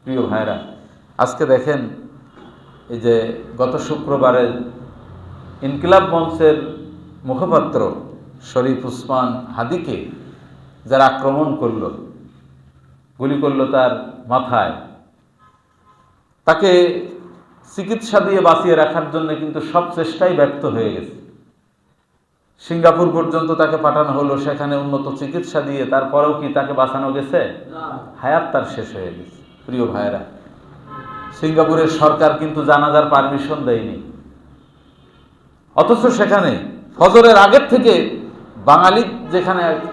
প্রিয় ভাইরা, আজকে দেখেন এই যে গত শুক্রবারের ইনকিলাব মঞ্চের মুখপাত্র শরীফ উসমান হাদিকে যারা আক্রমণ করল, গুলি করল তার মাথায়, তাকে চিকিৎসা দিয়ে বাঁচিয়ে রাখার জন্য কিন্তু সব চেষ্টাই ব্যর্থ হয়ে গেছে। সিঙ্গাপুর পর্যন্ত তাকে পাঠানো হলো, সেখানে উন্নত চিকিৎসা দিয়ে, তারপরেও কি তাকে বাঁচানো গেছে? হায়াত তার শেষ হয়ে গেছে। প্রিয় ভাইরা, সিঙ্গাপুরের সরকার কিন্তু জানাজার পারমিশন দেয়নি, অথচ সেখানে ফজরের আগের থেকে বাঙালি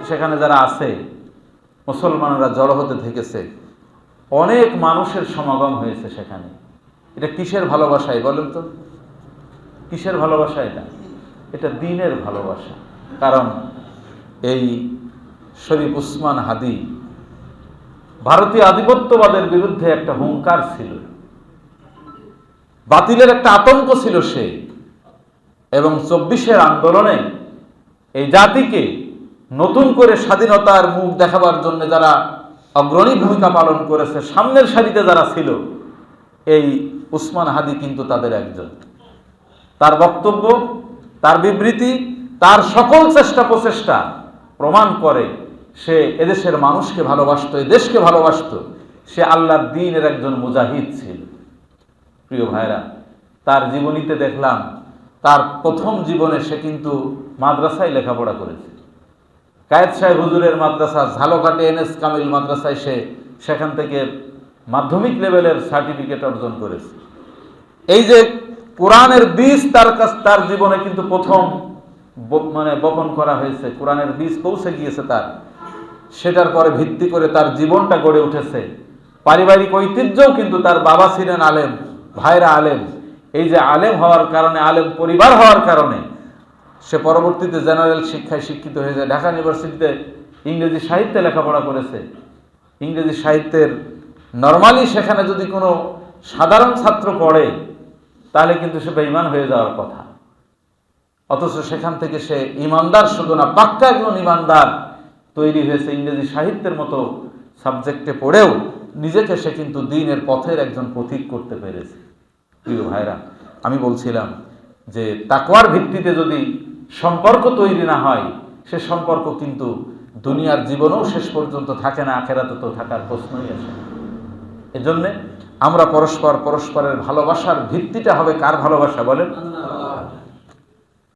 সেখানে যারা আছে মুসলমানরা জড়ো হতে থেকেছে, অনেক মানুষের সমাগম হয়েছে সেখানে। এটা কিসের ভালোবাসাই বলেন তো? কিসের ভালোবাসা এটা? এটা দ্বীনের ভালোবাসা। কারণ এই শরীফ উসমান হাদি ভারতীয় আধিপত্যবাদের বিরুদ্ধে একটা হুঙ্কার ছিল, বাতিলের একটা আতঙ্ক ছিল সে, এবং ২৪-এর আন্দোলনে এই জাতিকে নতুন করে স্বাধীনতার মুখ দেখাবার জন্য যারা অগ্রণী ভূমিকা পালন করেছে, সামনের সারিতে যারা ছিল, এই উসমান হাদি কিন্তু তাদের একজন। তার বক্তব্য, তার বিবৃতি, তার সকল চেষ্টা প্রচেষ্টা প্রমাণ করে সে এদেশের মানুষকে ভালোবাসত, এই দেশকে ভালোবাসত, সে আল্লাহর দ্বীনের একজন মুজাহিদ ছিল। প্রিয় ভাইরা, তার জীবনীতে দেখলাম তার প্রথম জীবনে সে কিন্তু মাদ্রাসায় লেখাপড়া করেছে। কায়েদ সাহেব হুজুরের মাদ্রাসা ঝালকাটে এনএস কামিল মাদ্রাসায় সেখান থেকে মাধ্যমিক লেভেলের সার্টিফিকেট অর্জন করেছে। এই যে কোরআনের বীজ তার জীবনে কিন্তু প্রথম বপন করা হয়েছে, কোরআনের বীজ পৌঁছে গিয়েছে তার, সেটার পরে ভিত্তি করে তার জীবনটা গড়ে উঠেছে। পারিবারিক ঐতিহ্যও কিন্তু তার বাবা ছিলেন আলেম, ভাইরা আলেম। এই যে আলেম হওয়ার কারণে, আলেম পরিবার হওয়ার কারণে সে পরবর্তীতে জেনারেল শিক্ষায় শিক্ষিত হয়ে যায়। ঢাকা ইউনিভার্সিটিতে ইংরেজি সাহিত্যে লেখাপড়া করেছে। ইংরেজি সাহিত্যের নরমালি সেখানে যদি কোনো সাধারণ ছাত্র পড়ে তাহলে কিন্তু সে বেঈমান হয়ে যাওয়ার কথা, অথচ সেখান থেকে সে ইমানদার শুধু না, পাক্কা একজন ইমানদার তৈরি হয়েছে। ইংরেজি সাহিত্যের মতো সাবজেক্টে পড়েও নিজেকে সে কিন্তু দ্বীনের পথের একজন পথিক করতে পেরেছে। প্রিয় ভাইরা, আমি বলছিলাম যে তাকওয়ার ভিত্তিতে যদি সম্পর্ক তৈরি না হয়, সে সম্পর্ক কিন্তু দুনিয়ার জীবনেও শেষ পর্যন্ত থাকে না, আখেরাতে তো থাকার প্রশ্নই আসে না। এজন্যে আমরা পরস্পরের ভালোবাসার ভিত্তিটা হবে কার ভালোবাসা বলেন?